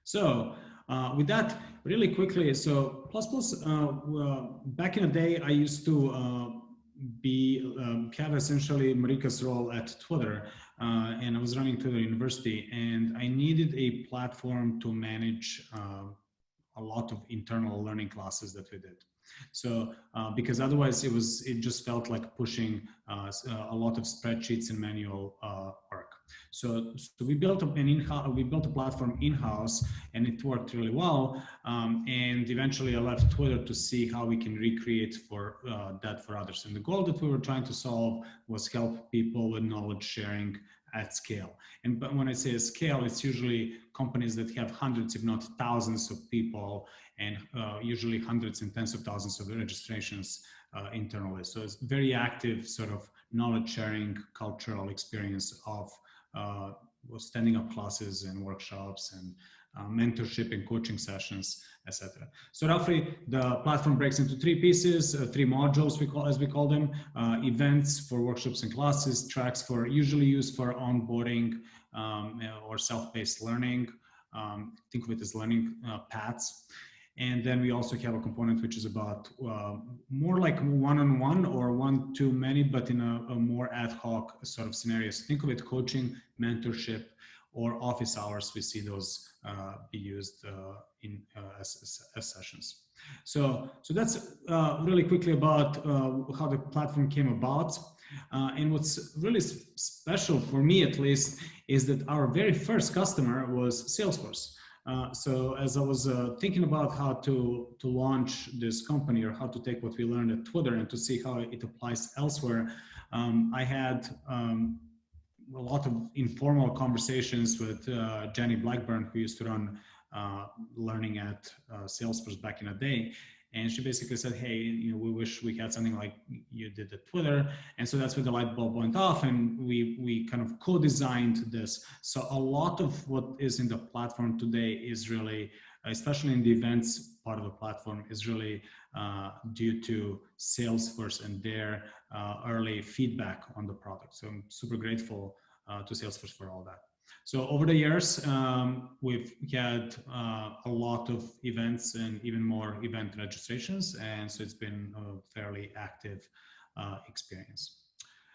So with that, really quickly, so PlusPlus, back in the day, I used to have essentially Marika's role at Twitter, and I was running Twitter University, and I needed a platform to manage a lot of internal learning classes that we did. So because otherwise it just felt like pushing a lot of spreadsheets and manual work. So we built a platform in-house, and it worked really well. And eventually I left Twitter to see how we can recreate that for others. And the goal that we were trying to solve was help people with knowledge sharing at scale. And but when I say scale, it's usually companies that have hundreds, if not thousands of people, and usually hundreds and tens of thousands of registrations internally. So it's very active sort of knowledge sharing cultural experience of standing up classes and workshops and mentorship and coaching sessions, etc. So roughly the platform breaks into three pieces, three modules as we call them: events for workshops and classes, tracks for usually used for onboarding or self-paced learning. Think of it as learning paths. And then we also have a component which is about more like one-on-one or one-to-many, but in a more ad hoc sort of scenarios. Think of it coaching, mentorship, or office hours. We see those be used as sessions. So that's really quickly about how the platform came about. And what's really special for me, at least, is that our very first customer was Salesforce. So as I was thinking about how to launch this company, or how to take what we learned at Twitter and to see how it applies elsewhere, I had a lot of informal conversations with Jenny Blackburn, who used to run learning at Salesforce back in the day. And she basically said, hey, we wish we had something like you did at Twitter. And so that's where the light bulb went off, and we kind of co-designed this. So a lot of what is in the platform today is really, especially in the events part of the platform, is really due to Salesforce and their early feedback on the product. So I'm super grateful to Salesforce for all that. So over the years, we've had a lot of events and even more event registrations. And so it's been a fairly active experience.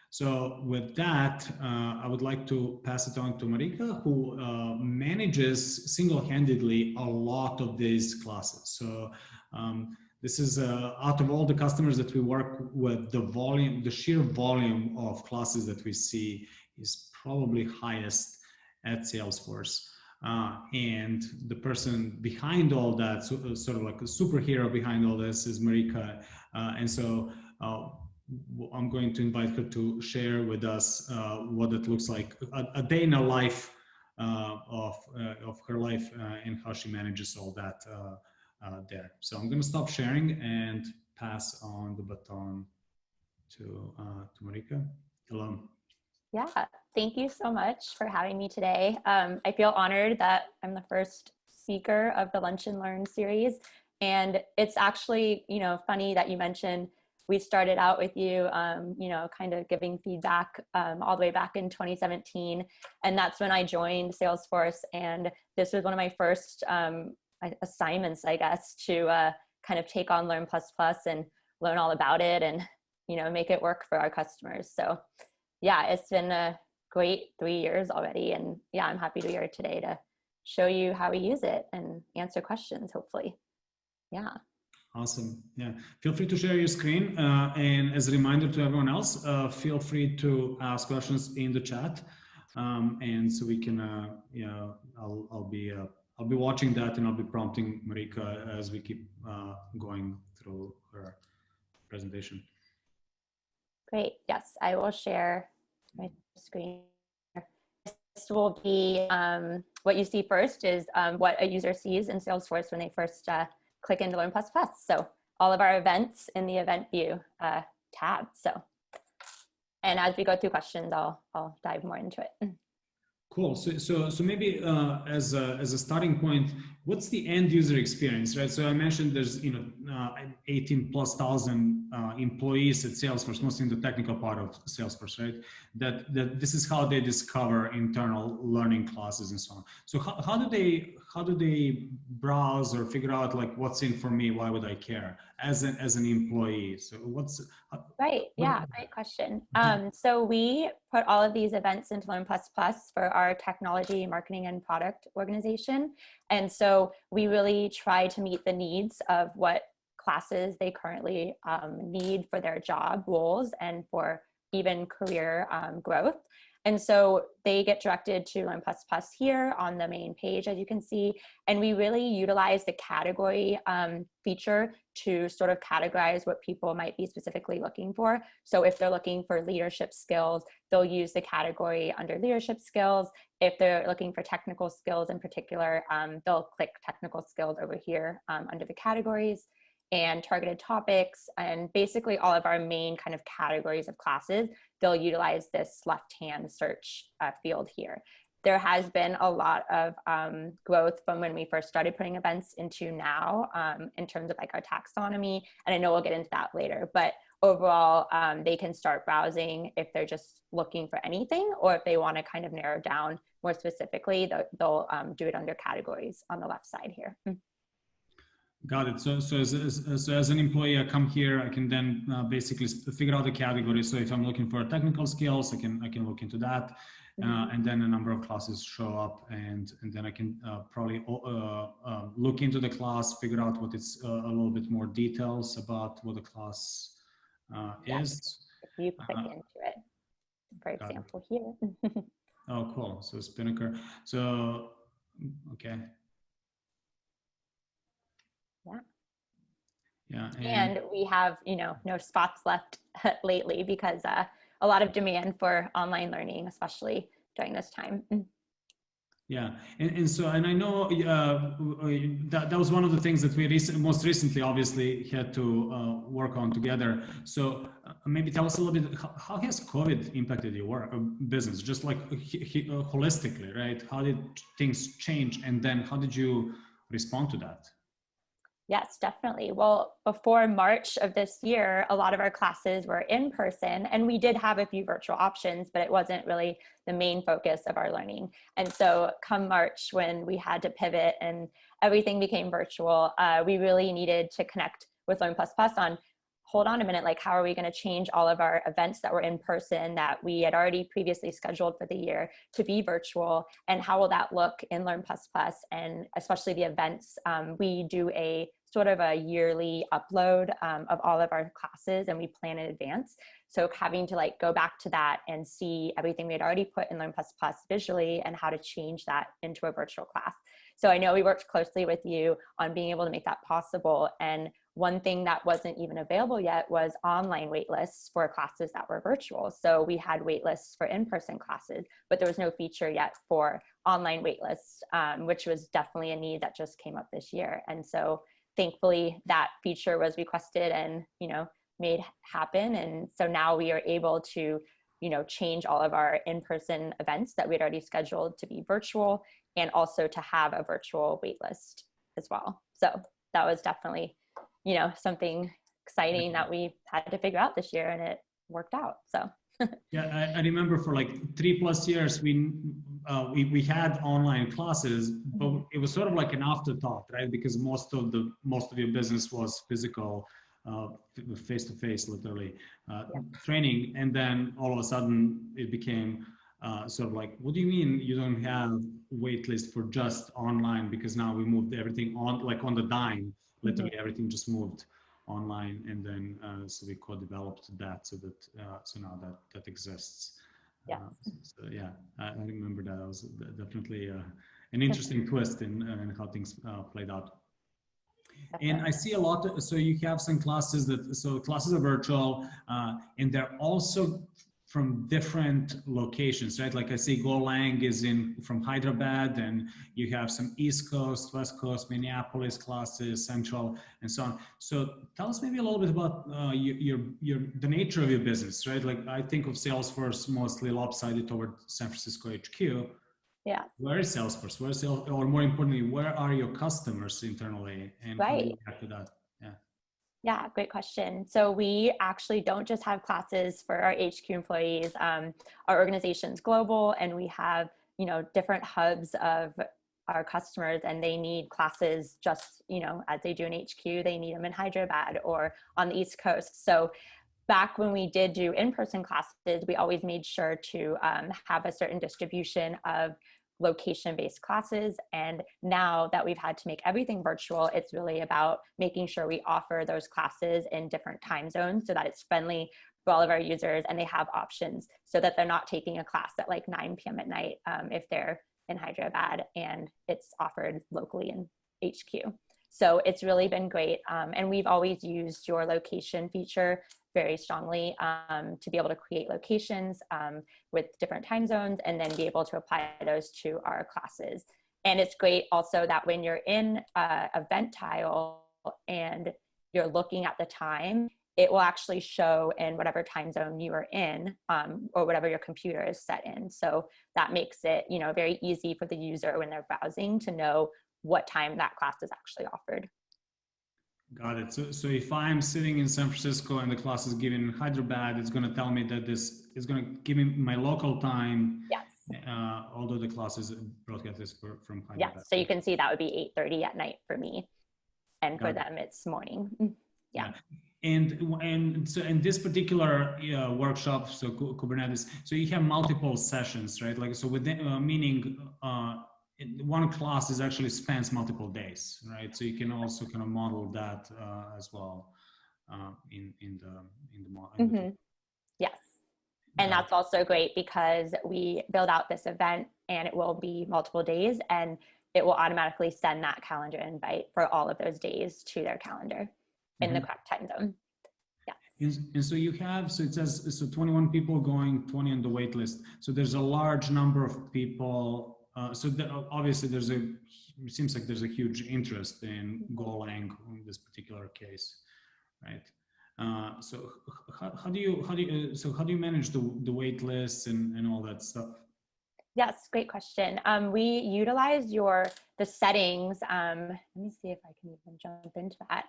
So with that, I would like to pass it on to Marika, who manages single-handedly a lot of these classes. So this is out of all the customers that we work with, the sheer volume of classes that we see is probably highest at Salesforce. And the person behind all that, sort of like a superhero behind all this, is Marika. And so I'm going to invite her to share with us what it looks like, a day in a life of her life and how she manages all that there. So I'm going to stop sharing and pass on the baton to Marika. Hello. Yeah, thank you so much for having me today. I feel honored that I'm the first speaker of the Lunch and Learn series. And it's actually, funny that you mentioned we started out with you, kind of giving feedback all the way back in 2017. And that's when I joined Salesforce. And this was one of my first assignments, I guess, to kind of take on Learn++ and learn all about it and, make it work for our customers. So yeah, it's been a great 3 years already. And yeah, I'm happy to be here today to show you how we use it and answer questions, hopefully. Yeah. Awesome. Yeah. Feel free to share your screen. And as a reminder to everyone else, feel free to ask questions in the chat. And so we can, I'll be watching that, and I'll be prompting Marika as we keep going through her presentation. Great. Yes, I will share my screen. This will be what you see first is what a user sees in Salesforce when they first click into Learn++. So all of our events in the event view tab. So, and as we go through questions, I'll dive more into it. Cool. So maybe as a starting point, what's the end user experience, right? So I mentioned there's 18,000+ employees at Salesforce, mostly in the technical part of Salesforce, right? That this is how they discover internal learning classes and so on. So how do how do they browse or figure out like what's in for me? Why would I care as an employee? So Right. what, Yeah. Great question. So we put all of these events into Learn Plus Plus for our technology, marketing, and product organization. And so we really try to meet the needs of what classes they currently need for their job roles and for even career growth. And so they get directed to Learn Plus Plus here on the main page, as you can see. And we really utilize the category feature to sort of categorize what people might be specifically looking for. So if they're looking for leadership skills, they'll use the category under leadership skills. If they're looking for technical skills in particular, they'll click technical skills over here under the categories and targeted topics, and basically all of our main kind of categories of classes, they'll utilize this left-hand search field here. There has been a lot of growth from when we first started putting events into now in terms of like our taxonomy, and I know we'll get into that later, but overall they can start browsing if they're just looking for anything, or if they want to kind of narrow down more specifically, they'll do it under categories on the left side here. Got it. So as an employee, I come here, I can then basically figure out the category. So if I'm looking for technical skills, I can look into that, and then a number of classes show up, and then I can probably look into the class, figure out what it's a little bit more details about what the class is. If you click into it, for example, here. Oh, cool. So Spinnaker. So okay. Yeah, and we have, no spots left lately because a lot of demand for online learning, especially during this time. Yeah, and I know that was one of the things that we most recently obviously had to work on together. So maybe tell us a little bit, how has COVID impacted your work business, just like holistically, right? How did things change, and then how did you respond to that? Yes, definitely. Well, before March of this year, a lot of our classes were in person, and we did have a few virtual options, but it wasn't really the main focus of our learning. And so come March, when we had to pivot and everything became virtual, we really needed to connect with Learn Plus Plus on, hold on a minute, like how are we going to change all of our events that were in person that we had already previously scheduled for the year to be virtual, and how will that look in Learn Plus Plus, and especially the events. We do a sort of a yearly upload of all of our classes, and we plan in advance. So having to like go back to that and see everything we had already put in Learn Plus Plus visually and how to change that into a virtual class. So I know we worked closely with you on being able to make that possible. And one thing that wasn't even available yet was online waitlists for classes that were virtual. So we had waitlists for in-person classes, but there was no feature yet for online waitlists, which was definitely a need that just came up this year. And so thankfully that feature was requested and, made happen. And so now we are able to, change all of our in-person events that we had already scheduled to be virtual, and also to have a virtual waitlist as well. So that was definitely, something exciting that we had to figure out this year, and it worked out. So yeah, I remember for like 3+ years we had online classes, but it was sort of like an afterthought, right? Because most of your business was physical, face-to-face, literally training, and then all of a sudden it became sort of like, what do you mean you don't have waitlist for just online? Because now we moved everything on, like on the dime, literally everything just moved online, and then so we co-developed that so that so now that exists. Yeah. So yeah, I remember that. It was definitely an interesting twist in how things played out. Definitely. And I see a lot. So you have some classes classes are virtual, and they're also from different locations, right? Like I see Golang is from Hyderabad, and you have some East Coast, West Coast, Minneapolis classes, Central, and so on. So tell us maybe a little bit about the nature of your business, right? Like I think of Salesforce mostly lopsided toward San Francisco HQ. Yeah. Where is Salesforce? Or more importantly, where are your customers internally, and how do you react to that? Yeah, great question. So we actually don't just have classes for our HQ employees. Our organization's global, and we have, different hubs of our customers and they need classes just, you know, as they do in HQ, they need them in Hyderabad or on the East Coast. So back when we did do in-person classes, we always made sure to have a certain distribution of location-based classes. And now that we've had to make everything virtual, it's really about making sure we offer those classes in different time zones so that it's friendly for all of our users and they have options so that they're not taking a class at like 9 p.m. at night if they're in Hyderabad and it's offered locally in HQ. So it's really been great. And we've always used your location feature very strongly to be able to create locations with different time zones and then be able to apply those to our classes. And it's great also that when you're in event tile and you're looking at the time, it will actually show in whatever time zone you are in or whatever your computer is set in. So that makes it, you know, very easy for the user when they're browsing to know what time that class is actually offered. Got it. So if I'm sitting in San Francisco and the class is given in Hyderabad, it's going to tell me that this is going to give me my local time. Yes. Although the class is broadcast from Hyderabad. Yes. So you can see that would be 8:30 at night for me, and for them it's morning. Yeah. And so in this particular workshop, so Kubernetes, so you have multiple sessions, right? Like so, meaning one class is actually spans multiple days, right? So you can also kind of model that as well in the model. Yes, and that's also great because we build out this event and it will be multiple days, and it will automatically send that calendar invite for all of those days to their calendar in the correct time zone. Yeah. And so you have, so it says, so 21 people going, 20 on the wait list. So there's a large number of people. So obviously it seems like there's a huge interest in Golang in this particular case, right? So how do you manage the wait lists and all that stuff? Yes, great question. We utilize the settings. Let me see if I can even jump into that.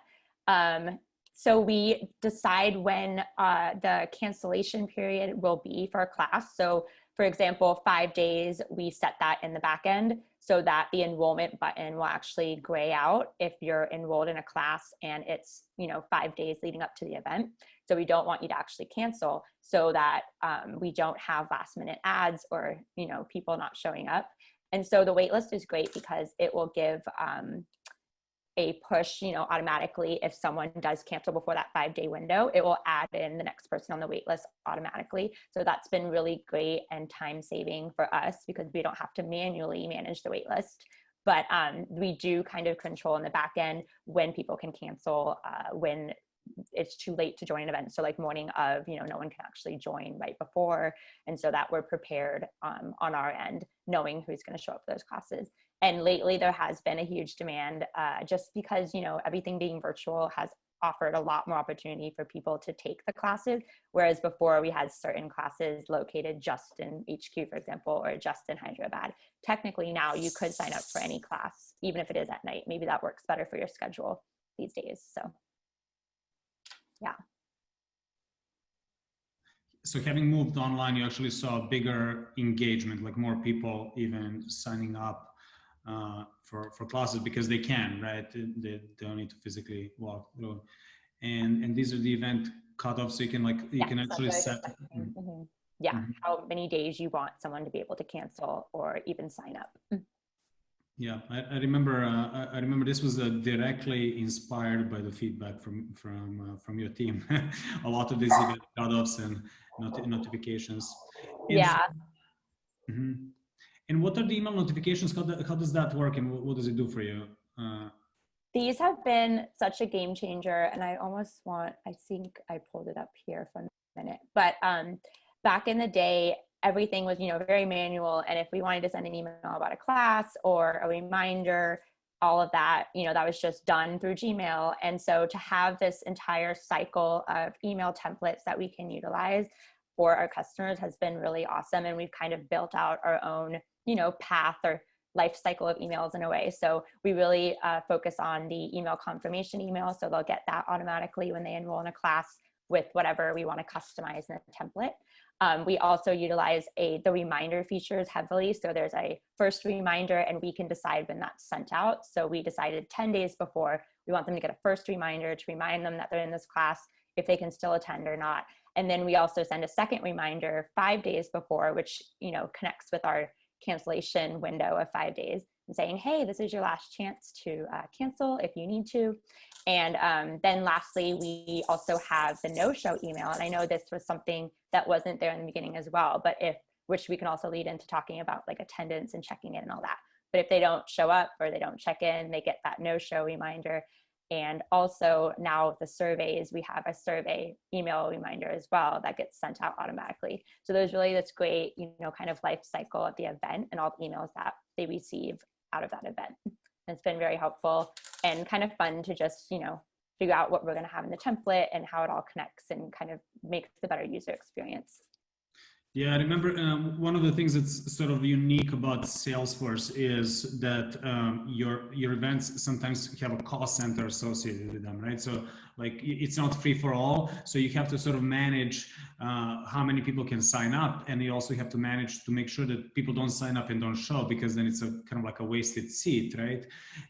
So we decide when the cancellation period will be for a class. So for example, 5 days, we set that in the back end so that the enrollment button will actually gray out if you're enrolled in a class and it's, 5 days leading up to the event. So we don't want you to actually cancel so that we don't have last minute ads or, people not showing up. And so the waitlist is great because it will give a push, automatically. If someone does cancel before that 5-day window, it will add in the next person on the wait list automatically. So that's been really great and time saving for us because we don't have to manually manage the wait list. But we do kind of control in the back end when people can cancel, when it's too late to join an event. So like morning of, no one can actually join right before. And so that we're prepared on our end, knowing who's going to show up for those classes. And lately there has been a huge demand just because, everything being virtual has offered a lot more opportunity for people to take the classes. Whereas before we had certain classes located just in HQ, for example, or just in Hyderabad. Technically now you could sign up for any class, even if it is at night. Maybe that works better for your schedule these days. So, yeah. So having moved online, you actually saw a bigger engagement, like more people even signing up for classes because they can, right? They don't need to physically walk through. And these are the event cutoffs, so you can actually set. How many days you want someone to be able to cancel or even sign up. Yeah, I remember this was directly inspired by the feedback from your team. A lot of these event cutoffs and notifications. Yeah. And what are the email notifications? How does that work, and what does it do for you? These have been such a game changer, and I think I pulled it up here for a minute, but back in the day, everything was, very manual. And if we wanted to send an email about a class or a reminder, all of that, that was just done through Gmail. And so to have this entire cycle of email templates that we can utilize for our customers has been really awesome. And we've kind of built out our own, path or life cycle of emails in a way. So we really focus on the email confirmation email. So they'll get that automatically when they enroll in a class with whatever we want to customize in the template. We also utilize the reminder features heavily. So there's a first reminder and we can decide when that's sent out. So we decided 10 days before, we want them to get a first reminder to remind them that they're in this class, if they can still attend or not. And then we also send a second reminder 5 days before, which, you know, connects with our cancellation window of 5 days and saying, hey, this is your last chance to cancel if you need to. And then lastly, we also have the no-show email. And I know this was something that wasn't there in the beginning as well, but which we can also lead into talking about like attendance and checking in and all that. But if they don't show up or they don't check in, they get that no-show reminder. And also now with the surveys, we have a survey email reminder as well that gets sent out automatically. So there's really this great, you know, kind of life cycle of the event and all the emails that they receive out of that event. And it's been very helpful and kind of fun to just, you know, figure out what we're going to have in the template and how it all connects and kind of makes the better user experience. Yeah, I remember one of the things that's sort of unique about Salesforce is that your events sometimes have a cost center associated with them, right? So like it's not free for all. So you have to sort of manage how many people can sign up, and you also have to manage to make sure that people don't sign up and don't show, because then it's a kind of like a wasted seat, right?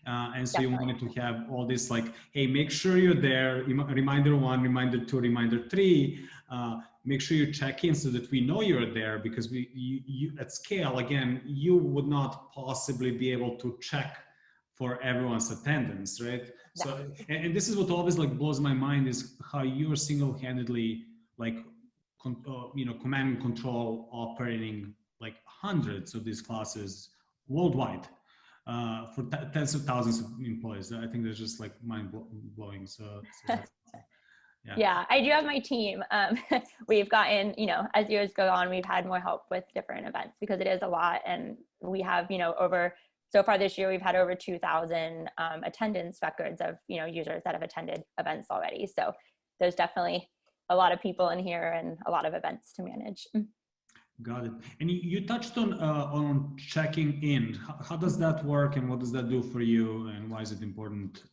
And so Definitely. you wanted to have all this like, hey, make sure you're there. Reminder 1, reminder 2, reminder 3. Make sure you check in so that we know you're there, because you at scale, again, you would not possibly be able to check for everyone's attendance, right? Yeah. So, and this is what always like blows my mind, is how you're single-handedly like, you know, command and control operating like hundreds of these classes worldwide for tens of thousands of employees. I think that's just like mind blowing. So that's, Yeah, I do have my team. We've gotten, you know, as years go on, we've had more help with different events because it is a lot. And we have, you know, so far this year, we've had over 2,000 attendance records of, you know, users that have attended events already. So there's definitely a lot of people in here and a lot of events to manage. Got it. And you touched on checking in. How does that work, and what does that do for you, and why is it important?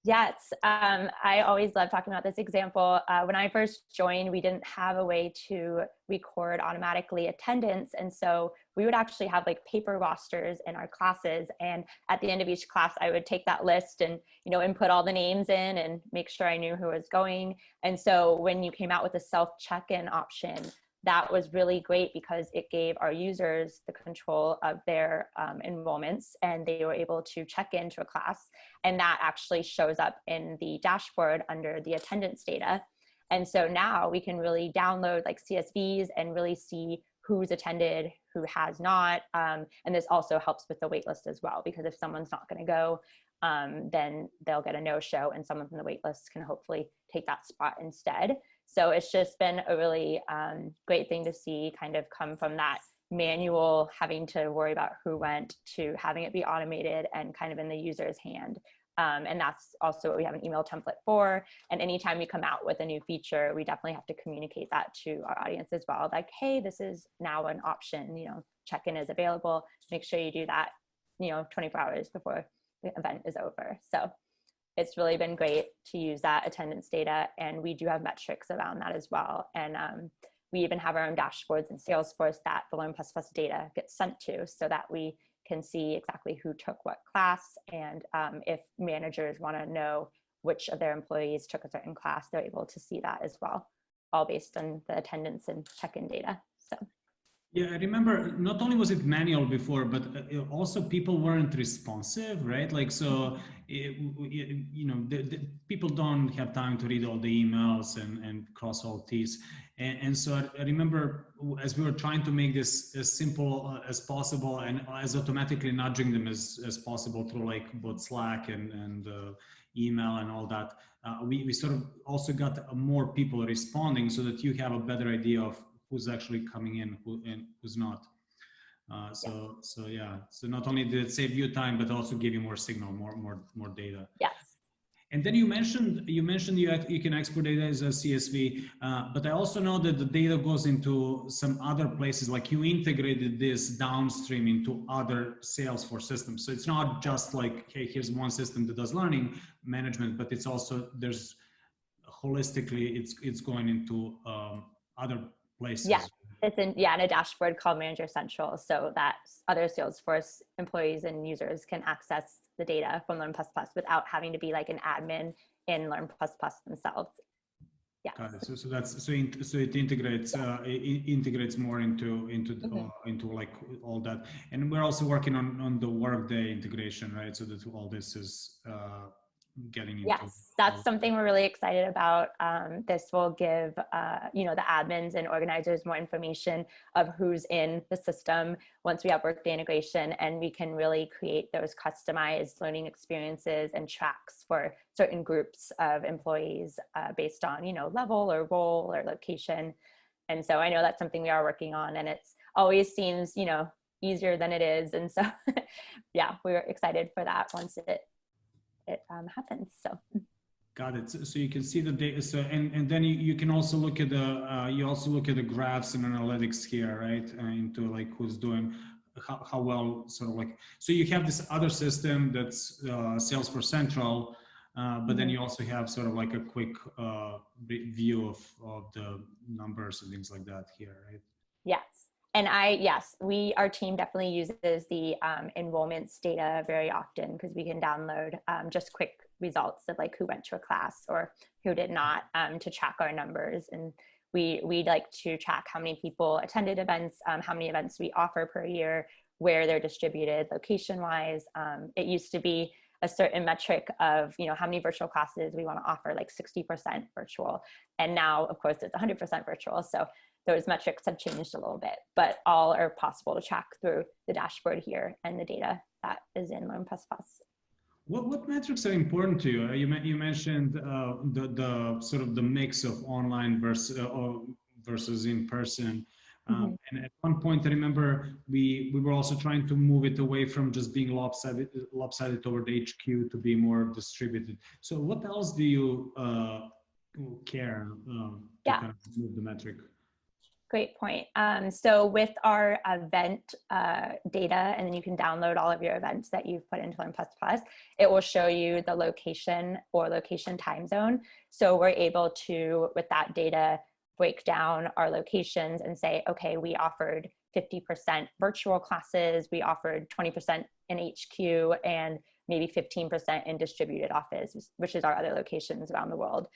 Yes, I always love talking about this example. When I first joined, we didn't have a way to record automatically attendance. And so we would actually have like paper rosters in our classes. And at the end of each class, I would take that list and, you know, input all the names in and make sure I knew who was going. And so when you came out with a self check-in option, that was really great because it gave our users the control of their enrollments, and they were able to check into a class, and that actually shows up in the dashboard under the attendance data. And so now we can really download like CSVs and really see who's attended, who has not. And this also helps with the waitlist as well, because if someone's not going to go, then they'll get a no-show, and someone from the waitlist can hopefully take that spot instead. So it's just been a really great thing to see kind of come from that manual having to worry about who went to having it be automated and kind of in the user's hand. And that's also what we have an email template for. And anytime we come out with a new feature, we definitely have to communicate that to our audience as well. Like, hey, this is now an option, you know, check-in is available. Make sure you do that, you know, 24 hours before the event is over. So it's really been great to use that attendance data, and we do have metrics around that as well. And we even have our own dashboards in Salesforce that the Learn++ data gets sent to, so that we can see exactly who took what class, and if managers want to know which of their employees took a certain class, they're able to see that as well, all based on the attendance and check-in data. So. Yeah, I remember not only was it manual before, but also people weren't responsive, right? Like, so, you know, people don't have time to read all the emails and cross all T's. And so I remember as we were trying to make this as simple as possible and as automatically nudging them as possible through like both Slack and email and all that, we sort of also got more people responding so that you have a better idea of who's actually coming in and who's not. So yeah, so not only did it save you time, but also give you more signal, more data. Yes. And then you mentioned you can export data as a CSV, but I also know that the data goes into some other places, like you integrated this downstream into other Salesforce systems. So it's not just like, hey, here's one system that does learning management, but it's also, there's holistically, it's going into other places. Yeah. It's in a dashboard called Manager Central, so that other Salesforce employees and users can access the data from Learn without having to be like an admin in Learn themselves. Yes. Got it. So that's so it integrates integrates more into like all that, and we're also working on the Workday integration, right? So that all this is getting into. Yes, that's something we're really excited about. This will give the admins and organizers more information of who's in the system once we have Workday integration, and we can really create those customized learning experiences and tracks for certain groups of employees based on level or role or location. And so I know that's something we are working on, and it's always seems easier than it is. And so yeah, we're excited for that once it happens. So got it. So you can see the data. So and then you can also look at the graphs and analytics here, right? Into like who's doing how well, sort of like. So you have this other system that's Salesforce Central, but then you also have sort of like a quick view of the numbers and things like that here, right? yes. And our team definitely uses the enrollments data very often because we can download just quick results of like who went to a class or who did not to track our numbers. And we like to track how many people attended events, how many events we offer per year, where they're distributed location wise. It used to be a certain metric of how many virtual classes we want to offer, like 60% virtual. And now, of course, it's 100% virtual. So those metrics have changed a little bit, but all are possible to track through the dashboard here and the data that is in Learn++. What metrics are important to you? You mentioned the sort of the mix of online versus in person. And at one point, I remember we were also trying to move it away from just being lopsided toward HQ to be more distributed. So what else do you care to kind of move the metric? Great point. So with our event data, and then you can download all of your events that you've put into Learn++, it will show you the location or location time zone. So we're able to, with that data, break down our locations and say, okay, we offered 50% virtual classes, we offered 20% in HQ, and maybe 15% in distributed office, which is our other locations around the world.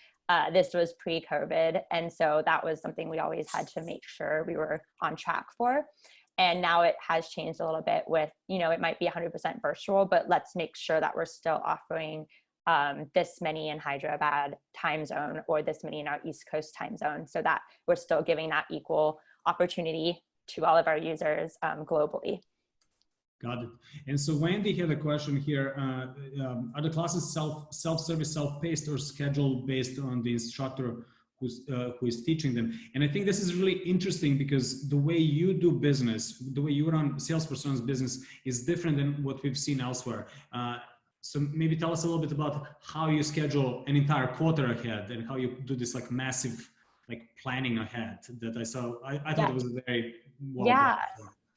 This was pre-COVID. And so that was something we always had to make sure we were on track for. And now it has changed a little bit with, it might be 100% virtual, but let's make sure that we're still offering this many in Hyderabad time zone or this many in our East Coast time zone, so that we're still giving that equal opportunity to all of our users globally. Got it. And so Wendy had a question here. Are the classes self-service, self-paced, or scheduled based on the instructor who is teaching them? And I think this is really interesting because the way you do business, the way you run Salesforce runs business is different than what we've seen elsewhere. So maybe tell us a little bit about how you schedule an entire quarter ahead and how you do this like massive like planning ahead that I saw. I thought it was a very well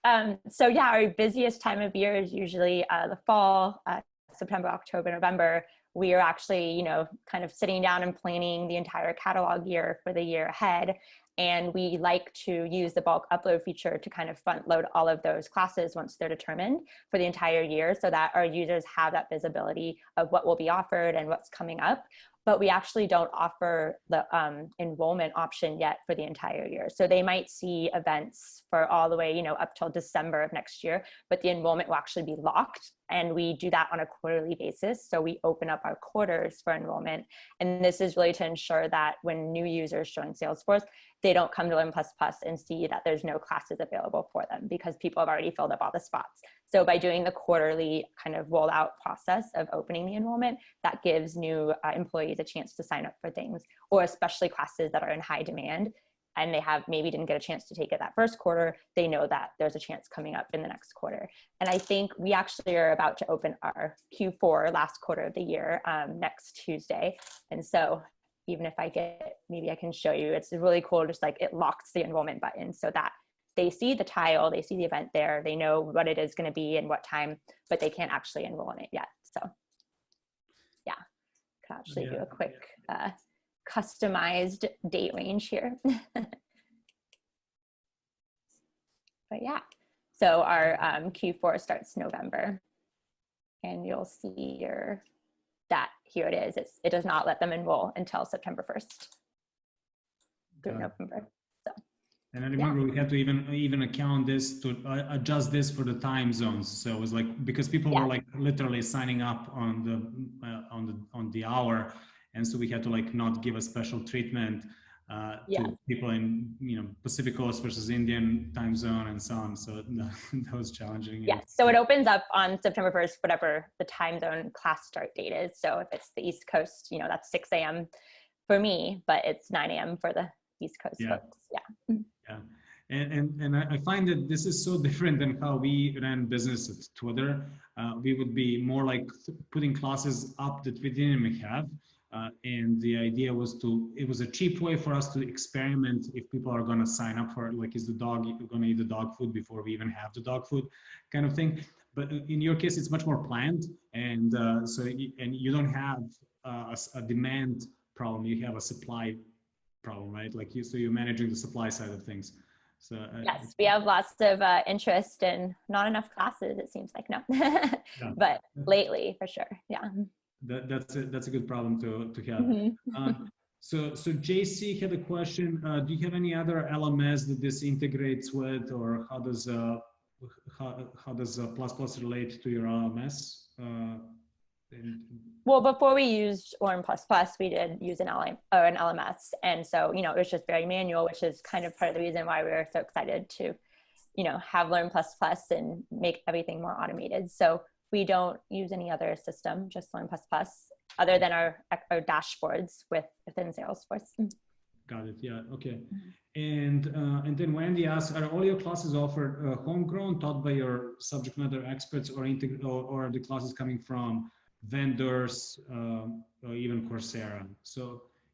done. So yeah, our busiest time of year is usually the fall, September, October, November. We are actually, kind of sitting down and planning the entire catalog year for the year ahead. And we like to use the bulk upload feature to kind of front load all of those classes once they're determined for the entire year so that our users have that visibility of what will be offered and what's coming up. But we actually don't offer the enrollment option yet for the entire year. So they might see events for all the way, up till December of next year, but the enrollment will actually be locked. And we do that on a quarterly basis. So we open up our quarters for enrollment. And this is really to ensure that when new users join Salesforce, they don't come to Learn++ and see that there's no classes available for them because people have already filled up all the spots. So by doing the quarterly kind of rollout process of opening the enrollment, that gives new employees a chance to sign up for things, or especially classes that are in high demand and they maybe didn't get a chance to take it that first quarter, they know that there's a chance coming up in the next quarter. And I think we actually are about to open our Q4 last quarter of the year next Tuesday. And so even if maybe I can show you, it's really cool, just like it locks the enrollment button so that they see the tile, they see the event there, they know what it is going to be and what time, but they can't actually enroll in it yet. So yeah, could actually do a quick customized date range here. But yeah, so our Q4 starts November, and you'll see that here it is. It does not let them enroll until September 1st through November. So. And I remember we had to even account this to adjust this for the time zones. So it was like, because people were like literally signing up on the hour, and so we had to like not give a special treatment to people in Pacific Coast versus Indian time zone and so on. So that was challenging. Yes, so it opens up on September 1st, whatever the time zone class start date is. So if it's the East Coast, that's 6 a.m. for me, but it's 9 a.m. for the East Coast folks. Yeah, and I find that this is so different than how we ran business at Twitter. We would be more like putting classes up that we didn't have. And the idea was it was a cheap way for us to experiment if people are going to sign up for it, like, is the dog going to eat the dog food before we even have the dog food kind of thing. But in your case, it's much more planned. And and you don't have a demand problem, you have a supply problem, right? Like so you're managing the supply side of things. So yes, we have lots of interest and not enough classes, it seems like. No, but lately for sure. Yeah. That's a good problem to have. So JC had a question. Do you have any other LMS that this integrates with, or how does PlusPlus relate to your LMS? Well, before we used Learn PlusPlus, we did use an LMS, and so it was just very manual, which is kind of part of the reason why we were so excited to have Learn PlusPlus and make everything more automated. So we don't use any other system, just Learn PlusPlus, other than our dashboards within Salesforce. Got it. Yeah. Okay. And then Wendy asks, are all your classes offered homegrown, taught by your subject matter experts, or are the classes coming from vendors, or even Coursera? So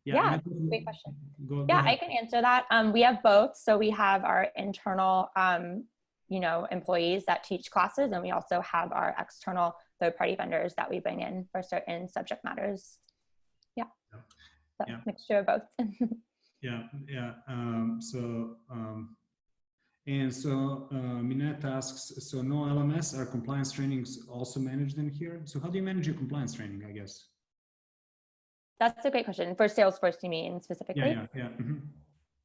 yeah, great question. Go I can answer that. We have both. So we have our internal employees that teach classes, and we also have our external third-party vendors that we bring in for certain subject matters. Mixture of both. Minette asks, so no LMS, are compliance trainings also managed in here? So how do you manage your compliance training, I guess? That's a great question. For Salesforce, you mean specifically? Yeah.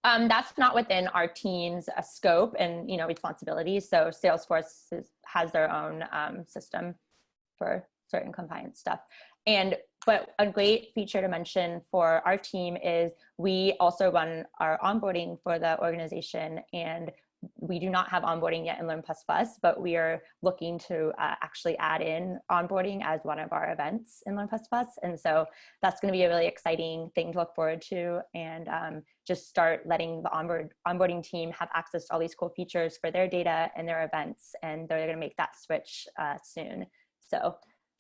That's not within our team's scope and responsibilities. So Salesforce has their own system for certain compliance stuff. But a great feature to mention for our team is we also run our onboarding for the organization, and we do not have onboarding yet in Learn PlusPlus, but we are looking to actually add in onboarding as one of our events in Learn PlusPlus. And so that's going to be a really exciting thing to look forward to, and just start letting the onboarding team have access to all these cool features for their data and their events. And they're going to make that switch soon. So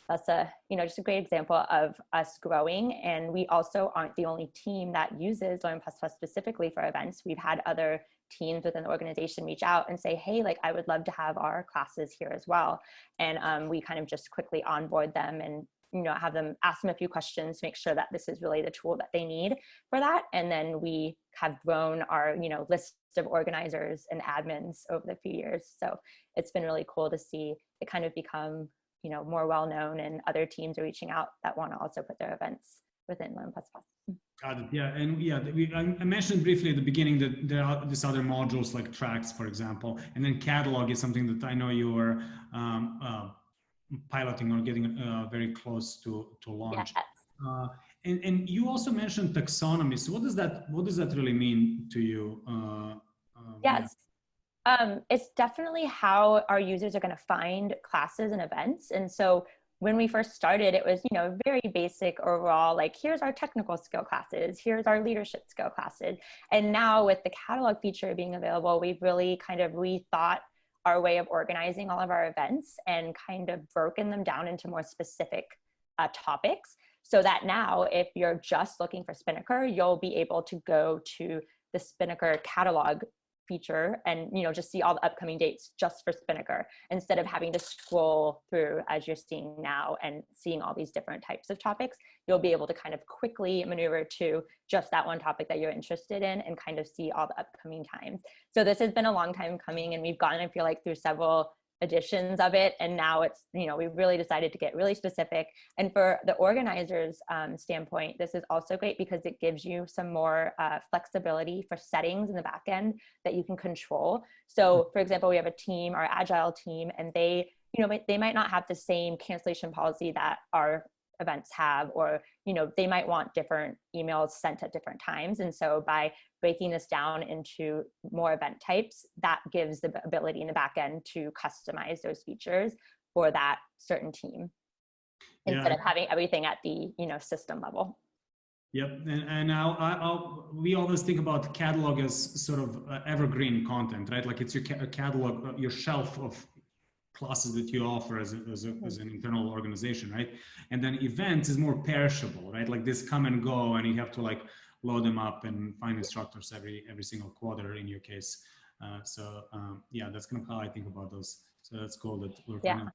that's just a great example of us growing. And we also aren't the only team that uses Learn PlusPlus specifically for events. We've had other teams within the organization reach out and say, hey, like, I would love to have our classes here as well. And we kind of just quickly onboard them and ask them a few questions to make sure that this is really the tool that they need for that. And then we have grown our list of organizers and admins over the few years. So it's been really cool to see it kind of become more well-known, and other teams are reaching out that want to also put their events within Learn PlusPlus. Got it. Yeah, and I mentioned briefly at the beginning that there are these other modules like tracks, for example, and then catalog is something that I know you are piloting or getting very close to launch. Yes. And you also mentioned taxonomy. So what does that really mean to you? Yes. It's definitely how our users are going to find classes and events. And so when we first started, it was, very basic overall, like, here's our technical skill classes, here's our leadership skill classes. And now with the catalog feature being available, we've really kind of rethought our way of organizing all of our events and kind of broken them down into more specific topics, so that now if you're just looking for Spinnaker, you'll be able to go to the Spinnaker catalog feature and, just see all the upcoming dates just for Spinnaker, instead of having to scroll through as you're seeing now and seeing all these different types of topics. You'll be able to kind of quickly maneuver to just that one topic that you're interested in and kind of see all the upcoming times. So this has been a long time coming, and we've gone, I feel like, through several editions of it, and now it's, we've really decided to get really specific. And for the organizers standpoint, this is also great because it gives you some more flexibility for settings in the back end that you can control. So for example, we have a team, our agile team, and they might not have the same cancellation policy that our events have, or they might want different emails sent at different times. And so by breaking this down into more event types, that gives the ability in the back end to customize those features for that certain team, instead of having everything at the system level. Yep, and we always think about catalog as sort of evergreen content, right? Like it's your catalog, your shelf of classes that you offer as an internal organization, right? And then events is more perishable, right? Like this come and go, and you have to like load them up and find instructors every single quarter in your case. Yeah, that's kind of how I think about those. So that's cool that we're finding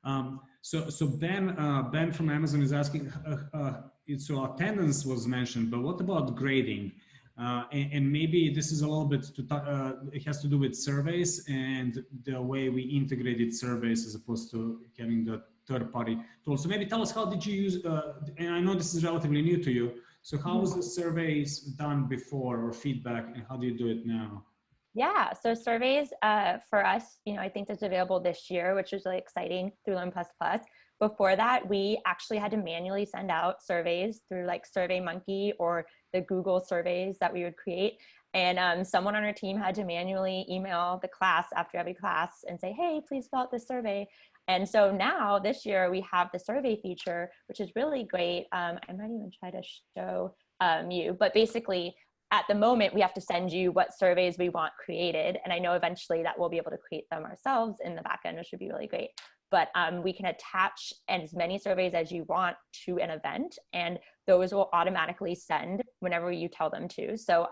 that. So Ben from Amazon is asking, so attendance was mentioned, but what about grading? And maybe this is a little bit it has to do with surveys and the way we integrated surveys as opposed to having the third-party tool. So maybe tell us, how did you use, and I know this is relatively new to you, so how was the surveys done before, or feedback, and how do you do it now? Yeah, so surveys for us, I think that's available this year, which is really exciting through Learn++. Before that, we actually had to manually send out surveys through like SurveyMonkey or the Google surveys that we would create. And someone on our team had to manually email the class after every class and say, hey, please fill out this survey. And so now this year we have the survey feature, which is really great. I might even try to show you, but basically at the moment we have to send you what surveys we want created. And I know eventually that we'll be able to create them ourselves in the back end, which would be really great. But we can attach as many surveys as you want to an event, and those will automatically send whenever you tell them to. So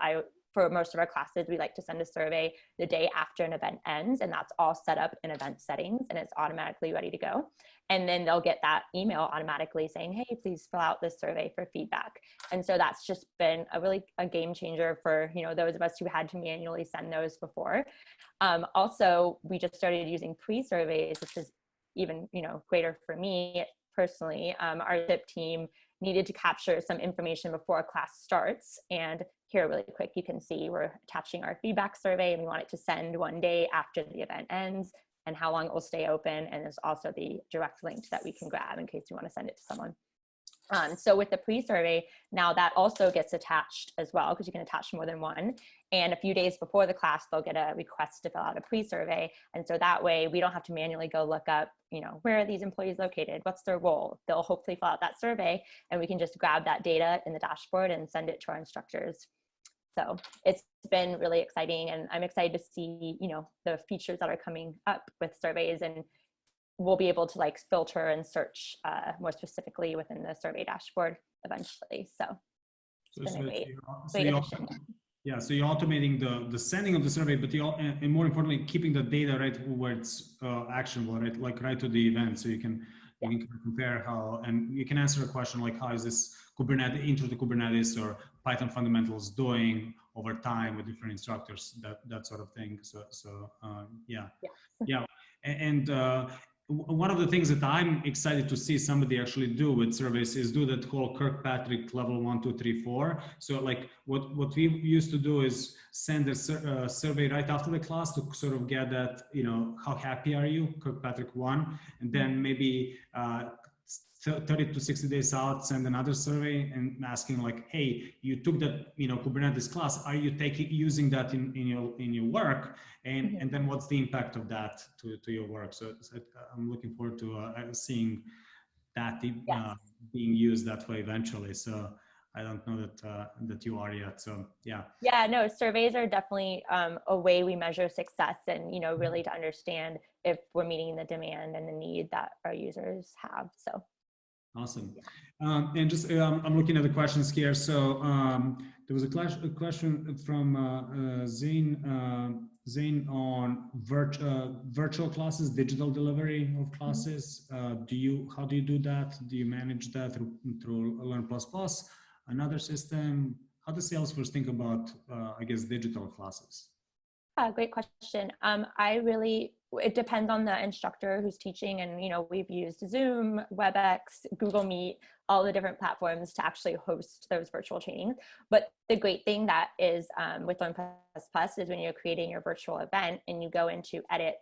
for most of our classes, we like to send a survey the day after an event ends, and that's all set up in event settings, and it's automatically ready to go. And then they'll get that email automatically saying, hey, please fill out this survey for feedback. And so that's just been a game changer for those of us who had to manually send those before. Also, we just started using pre-surveys, which is even greater for me personally. Our SIP team needed to capture some information before a class starts, and here really quick you can see we're attaching our feedback survey, and we want it to send one day after the event ends and how long it will stay open, and there's also the direct link that we can grab in case you want to send it to someone. So with the pre-survey, now that also gets attached as well, because you can attach more than one. And a few days before the class, they'll get a request to fill out a pre-survey. And so that way we don't have to manually go look up, where are these employees located? What's their role? They'll hopefully fill out that survey, and we can just grab that data in the dashboard and send it to our instructors. So it's been really exciting, and I'm excited to see, the features that are coming up with surveys, and we'll be able to like filter and search more specifically within the survey dashboard eventually. So it's been a great addition. Yeah, so you're automating the sending of the survey, but and more importantly, keeping the data right where it's actionable, right? Like right to the event, so you can compare how, and you can answer a question like, how is this Kubernetes, intro to Kubernetes or Python fundamentals doing over time with different instructors, that sort of thing. Yeah. And one of the things that I'm excited to see somebody actually do with surveys is do that whole Kirkpatrick level 1, 2, 3, 4. So like what we used to do is send a survey right after the class to sort of get that, how happy are you, Kirkpatrick 1, and then maybe 30 to 60 days out, send another survey and asking like, hey, you took that, Kubernetes class, are you using that in your work? And then what's the impact of that to your work? So I'm looking forward to seeing that being used that way eventually. So I don't know that you are yet. So yeah. Yeah, no, surveys are definitely a way we measure success, and really to understand if we're meeting the demand and the need that our users have. So Awesome. And just I'm looking at the questions here. So there was a question from Zane on virtual classes, digital delivery of classes. How do you do that? Do you manage that through Learn Plus Plus, another system? How does Salesforce think about, I guess, digital classes? Great question. It depends on the instructor who's teaching, and we've used Zoom, WebEx, Google Meet, all the different platforms to actually host those virtual trainings. But the great thing that is with Learn Plus Plus is when you're creating your virtual event and you go into edit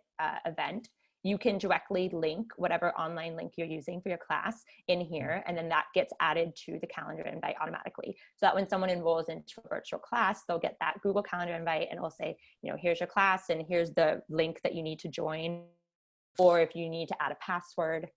event, you can directly link whatever online link you're using for your class in here, and then that gets added to the calendar invite automatically. So that when someone enrolls into a virtual class, they'll get that Google Calendar invite and it'll say, here's your class and here's the link that you need to join. Or if you need to add a password,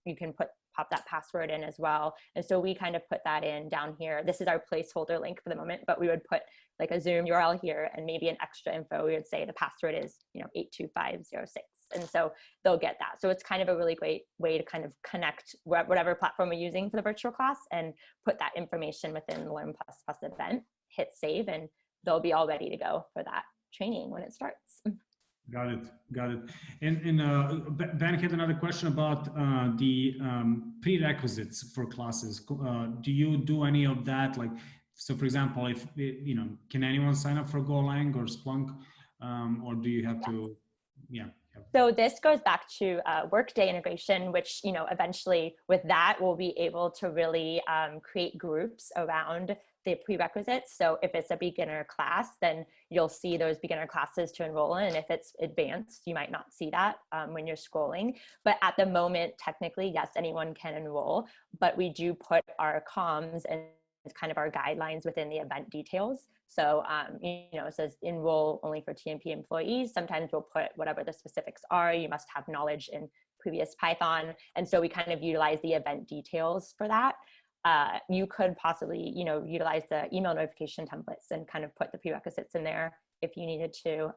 you can pop that password in as well. And so we kind of put that in down here. This is our placeholder link for the moment, but we would put like a Zoom URL here and maybe an extra info. We would say the password is 82506. And so they'll get that. So it's kind of a really great way to kind of connect whatever platform we're using for the virtual class and put that information within the Learn Plus Plus event, hit save, and they'll be all ready to go for that training when it starts. Got it. And Ben had another question about the prerequisites for classes. Do you do any of that? Like, so for example, if can anyone sign up for Golang or Splunk, or do you have to? Yeah. So this goes back to Workday integration, which eventually with that we'll be able to really create groups around the prerequisites. So if it's a beginner class, then you'll see those beginner classes to enroll in. And if it's advanced, you might not see that when you're scrolling. But at the moment, technically, yes, anyone can enroll, but we do put our comms and kind of our guidelines within the event details. So, it says enroll only for TMP employees. Sometimes we'll put whatever the specifics are. You must have knowledge in previous Python. And so we kind of utilize the event details for that. You could possibly, utilize the email notification templates and kind of put the prerequisites in there if you needed to.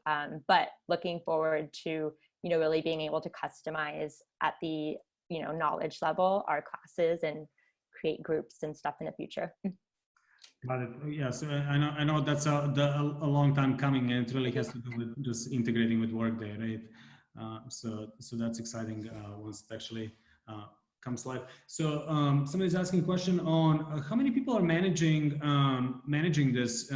But looking forward to, really being able to customize at the, knowledge level our classes and create groups and stuff in the future. Got it. Yeah, so I know that's a long time coming, and it really has to do with just integrating with Workday, right? So that's exciting once it actually comes live. So somebody's asking a question on how many people are managing this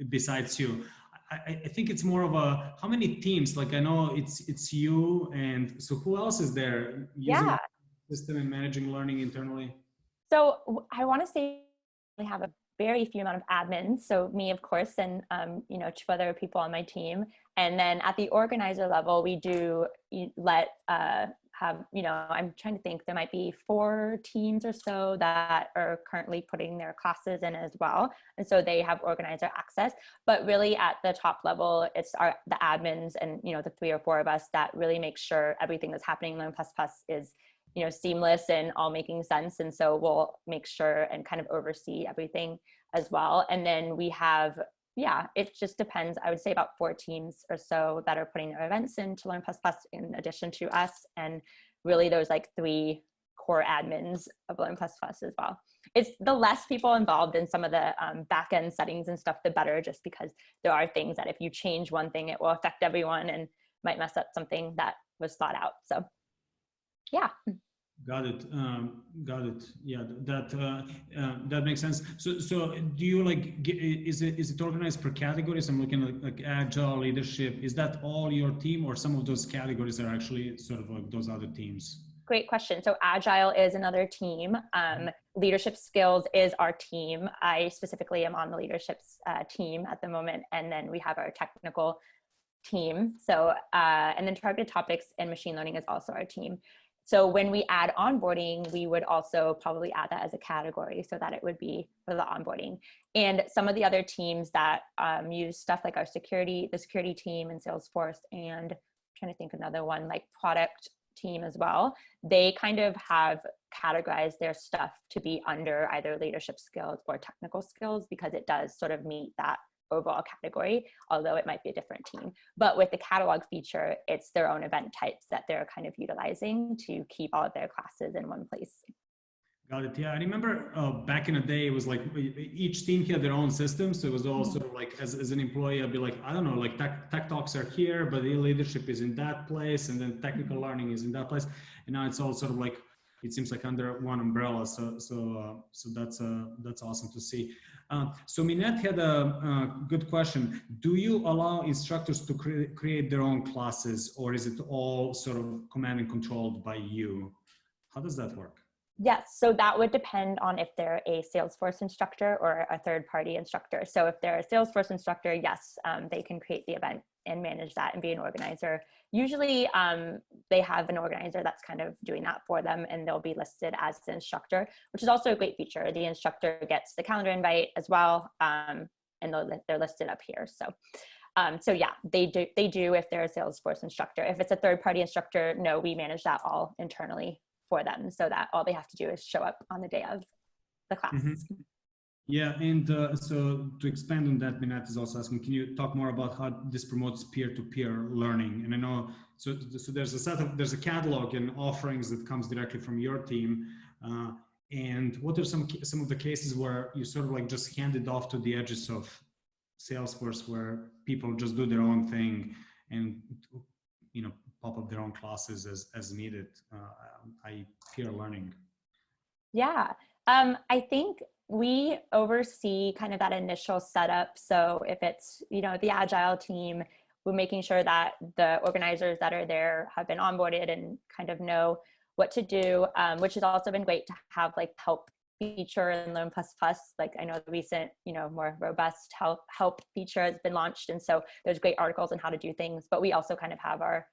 besides you. I think it's more of a how many teams. Like I know it's you, and so who else is there using the system and managing learning internally? So I want to say we have a very few amount of admins. So me, of course, and two other people on my team. And then at the organizer level, we do let I'm trying to think, there might be 4 teams or so that are currently putting their classes in as well. And so they have organizer access, but really at the top level, it's the admins and, the 3 or 4 of us that really make sure everything that's happening in Learn Plus Plus is, seamless and all making sense. And so we'll make sure and kind of oversee everything as well. And then we have, it just depends. I would say about 4 teams or so that are putting their events into Learn Plus Plus in addition to us. And really those like 3 core admins of Learn Plus Plus as well. It's the less people involved in some of the back end settings and stuff, the better, just because there are things that if you change one thing, it will affect everyone and might mess up something that was thought out. So yeah. Got it. Yeah, that makes sense. So do you is it organized per categories? I'm looking at like agile, leadership. Is that all your team, or some of those categories are actually sort of like those other teams? Great question. So agile is another team. Leadership skills is our team. I specifically am on the leadership team at the moment. And then we have our technical team. So, and then targeted topics and machine learning is also our team. So when we add onboarding, we would also probably add that as a category so that it would be for the onboarding. And some of the other teams that use stuff like the security team in Salesforce, and I'm trying to think another one, like product team as well, they kind of have categorized their stuff to be under either leadership skills or technical skills because it does sort of meet that overall category, although it might be a different team. But with the catalog feature, it's their own event types that they're kind of utilizing to keep all of their classes in one place. Got it. Yeah, I remember back in the day, it was like each team had their own system. So it was all sort of like, as an employee, I'd be like, I don't know, like tech talks are here, but the leadership is in that place, and then technical learning is in that place. And now it's all sort of like, it seems like under one umbrella. So that's awesome to see. So Minette had a good question. Do you allow instructors to create their own classes, or is it all sort of command and controlled by you? How does that work? Yes, so that would depend on if they're a Salesforce instructor or a third-party instructor. So if they're a Salesforce instructor, yes, they can create the event and manage that and be an organizer. Usually they have an organizer that's kind of doing that for them, and they'll be listed as the instructor, which is also a great feature. The instructor gets the calendar invite as well, and they're listed up here. So yeah, they do if they're a Salesforce instructor. If it's a third-party instructor, no, we manage that all internally for them, so that all they have to do is show up on the day of the class. Yeah, and so to expand on that, Minette is also asking, can you talk more about how this promotes peer-to-peer learning? And I know, so there's a catalog and offerings that comes directly from your team. And what are some of the cases where you sort of like just hand it off to the edges of Salesforce, where people just do their own thing and, you know, pop up their own classes as needed, i.e. peer learning? Yeah, I think we oversee kind of that initial setup. So if it's, you know, the agile team, we're making sure that the organizers that are there have been onboarded and kind of know what to do, which has also been great to have like help feature in Learn++. Like I know the recent, you know, more robust help feature has been launched. And so there's great articles on how to do things, but we also kind of have our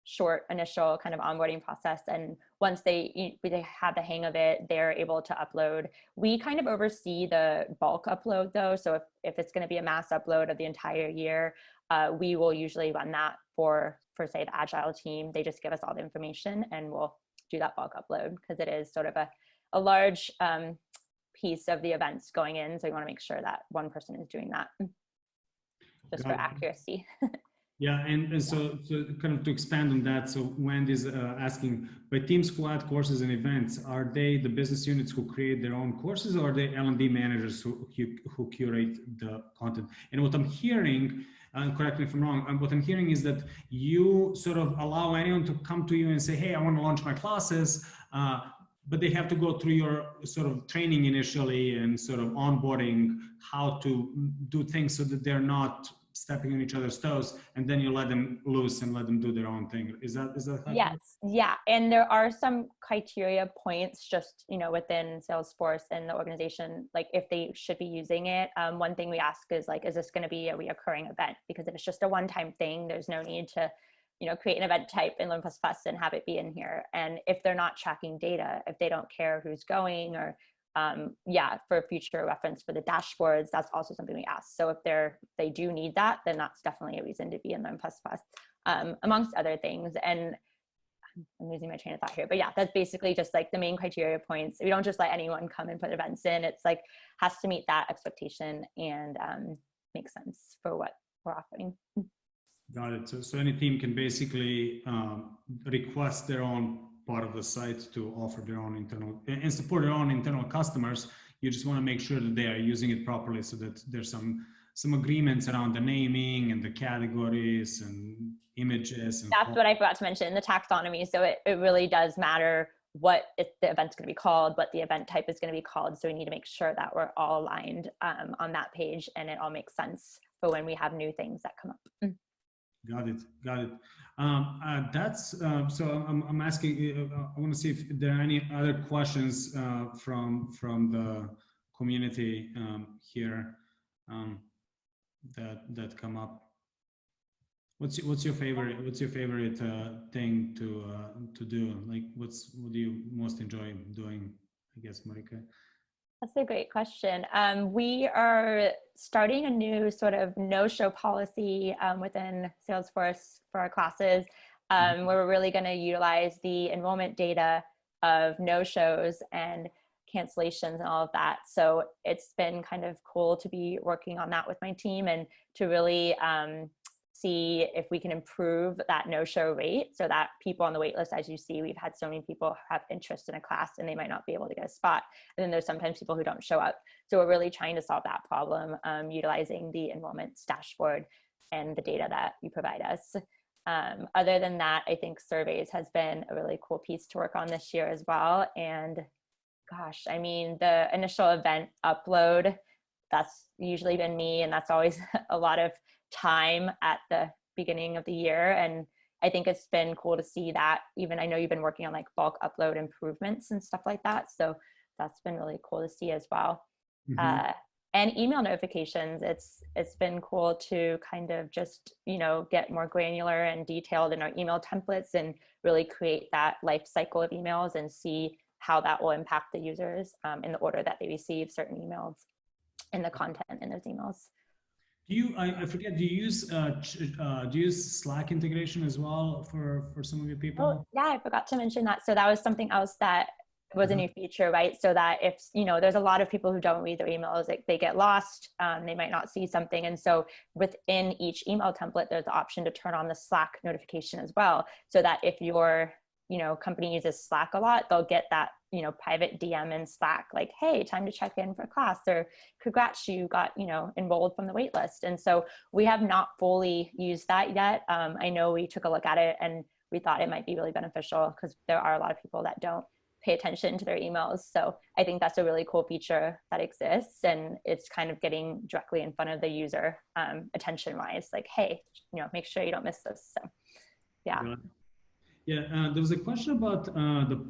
short initial kind of onboarding process. And once they have the hang of it, they're able to upload. We kind of oversee the bulk upload though. So if it's going to be a mass upload of the entire year, we will usually run that for say the agile team. They just give us all the information and we'll do that bulk upload, because it is sort of a large piece of the events going in. So you want to make sure that one person is doing that just for accuracy. Yeah, and so kind of to expand on that, so Wendy's asking, by teams who add courses and events, are they the business units who create their own courses, or are they L&D managers who curate the content? And what I'm hearing, correct me if I'm wrong, what I'm hearing is that you sort of allow anyone to come to you and say, hey, I want to launch my classes, but they have to go through your sort of training initially and sort of onboarding how to do things so that they're not stepping on each other's toes, and then you let them loose and let them do their own thing. Is that yes? Yeah, and there are some criteria points just, you know, within Salesforce and the organization, like if they should be using it. One thing we ask is like, is this going to be a reoccurring event? Because if it's just a one-time thing, there's no need to, you know, create an event type in Learn++ and have it be in here. And if they're not tracking data, if they don't care who's going, or yeah, for future reference for the dashboards, that's also something we ask. So if they do need that, then that's definitely a reason to be in Learn++, amongst other things. And I'm losing my train of thought here, but yeah, that's basically just like the main criteria points. We don't just let anyone come and put events in. It's like has to meet that expectation and make sense for what we're offering. Got it. So any team can basically request their own part of the site to offer their own internal and support their own internal customers. You just want to make sure that they are using it properly, so that there's some agreements around the naming and the categories and images. And that's what I forgot to mention, the taxonomy. So it really does matter what the event's going to be called, what the event type is going to be called. So we need to make sure that we're all aligned on that page, and it all makes sense for when we have new things that come up. Got it. That's so I'm asking, I want to see if there are any other questions from the community here that come up. What's your favorite thing to do? Like what do you most enjoy doing, I guess, Marika? That's a great question. We are starting a new sort of no-show policy within Salesforce for our classes, where we're really going to utilize the enrollment data of no-shows and cancellations and all of that. So it's been kind of cool to be working on that with my team and to really see if we can improve that no-show rate so that people on the wait list, as you see, we've had so many people have interest in a class and they might not be able to get a spot. And then there's sometimes people who don't show up. So we're really trying to solve that problem utilizing the enrollments dashboard and the data that you provide us. Other than that, I think surveys has been a really cool piece to work on this year as well. And gosh, I mean, the initial event upload, that's usually been me, and that's always a lot of time at the beginning of the year. And I think it's been cool to see that. Even I know you've been working on like bulk upload improvements and stuff like that. So that's been really cool to see as well. And email notifications, it's been cool to kind of just, you know, get more granular and detailed in our email templates and really create that life cycle of emails and see how that will impact the users in the order that they receive certain emails and the content in those emails. Do you, I forget, do you use Slack integration as well for some of your people? Oh, yeah, I forgot to mention that. So that was something else that was a new feature, right? So that if, you know, there's a lot of people who don't read their emails, like they get lost, they might not see something. And so within each email template, there's the option to turn on the Slack notification as well. So that if your, you know, company uses Slack a lot, they'll get that, you know, private DM in Slack, like, hey, time to check in for class, or congrats, you got, you know, enrolled from the wait list. And so we have not fully used that yet. I know we took a look at it and we thought it might be really beneficial because there are a lot of people that don't pay attention to their emails. So I think that's a really cool feature that exists, and it's kind of getting directly in front of the user attention wise, like, hey, you know, make sure you don't miss this. So yeah. Yeah, there was a question about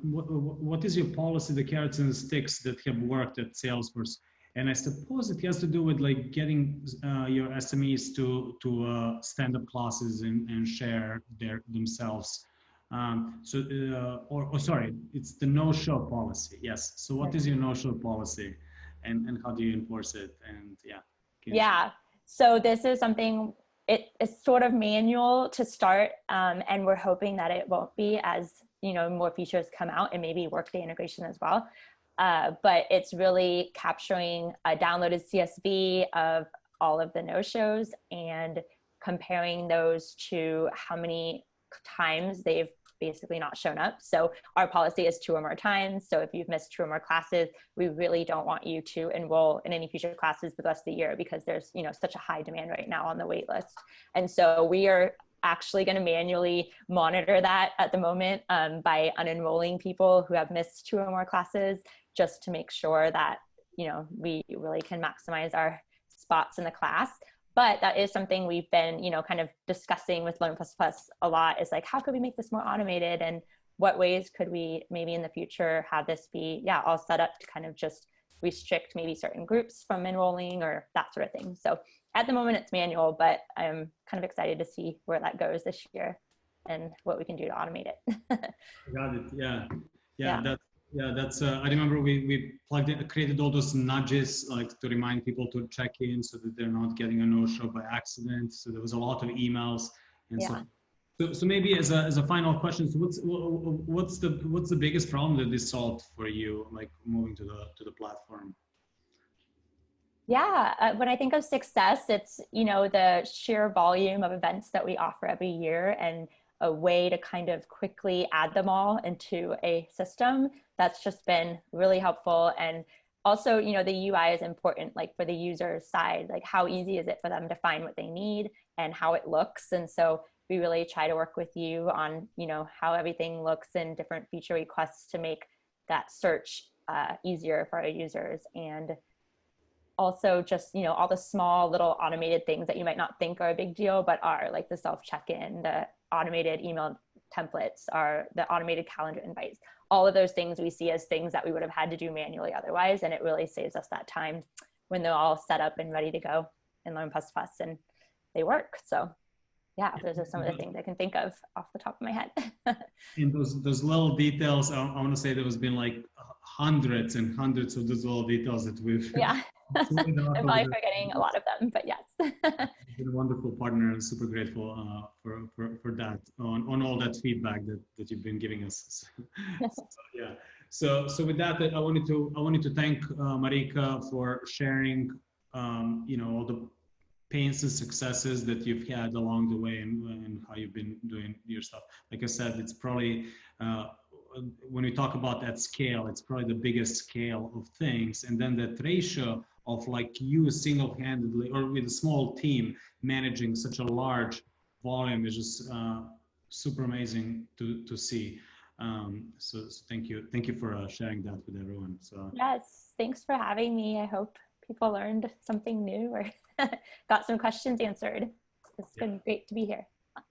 what is your policy, the carrots and the sticks that have worked at Salesforce, and I suppose it has to do with like getting your SMEs to stand up classes and share themselves. Sorry, it's the no-show policy. Yes. So what is your no-show policy, and how do you enforce it? And yeah. So this is something. It's sort of manual to start, and we're hoping that it won't be as, you know, more features come out, and maybe Workday integration as well. But it's really capturing a downloaded CSV of all of the no-shows and comparing those to how many times they've basically not shown up. So our policy is 2 or more times. So if you've missed 2 or more classes, we really don't want you to enroll in any future classes for the rest of the year because there's, you know, such a high demand right now on the wait list. And so we are actually going to manually monitor that at the moment by unenrolling people who have missed 2 or more classes, just to make sure that, you know, we really can maximize our spots in the class. But that is something we've been, you know, kind of discussing with Learn++ a lot, is like, how could we make this more automated, and what ways could we maybe in the future have this be, all set up to kind of just restrict maybe certain groups from enrolling or that sort of thing. So at the moment it's manual, but I'm kind of excited to see where that goes this year and what we can do to automate it. Got it. That's I remember we plugged in, created all those nudges, like to remind people to check in so that they're not getting a no-show by accident. So there was a lot of emails, and so maybe as a final question, so what's the biggest problem that this solved for you, like moving to the platform? When I think of success, it's, you know, the sheer volume of events that we offer every year and a way to kind of quickly add them all into a system. That's just been really helpful. And also, you know, the UI is important, like for the user side, like how easy is it for them to find what they need and how it looks. And so we really try to work with you on, you know, how everything looks and different feature requests to make that search easier for our users. And also just, you know, all the small little automated things that you might not think are a big deal, but are, like the self check-in, the automated email templates, are the automated calendar invites. All of those things we see as things that we would have had to do manually otherwise. And it really saves us that time when they're all set up and ready to go in Learn++ and they work. So yeah, those are some of the things I can think of off the top of my head. And those little details, I want to say there has been like hundreds and hundreds of those little details that we've I'm probably forgetting a lot of them, but yes. You've been a wonderful partner, and super grateful for that, on all that feedback that you've been giving us. So with that, I wanted to thank Marika for sharing, all the pains and successes that you've had along the way, and how you've been doing your stuff. Like I said, it's probably uh, when we talk about that scale, it's probably the biggest scale of things, and then that ratio of like you single-handedly or with a small team managing such a large volume is just super amazing to see. So thank you for sharing that with everyone. So Yes, thanks for having me. I hope people learned something new or got some questions answered. It's been great to be here.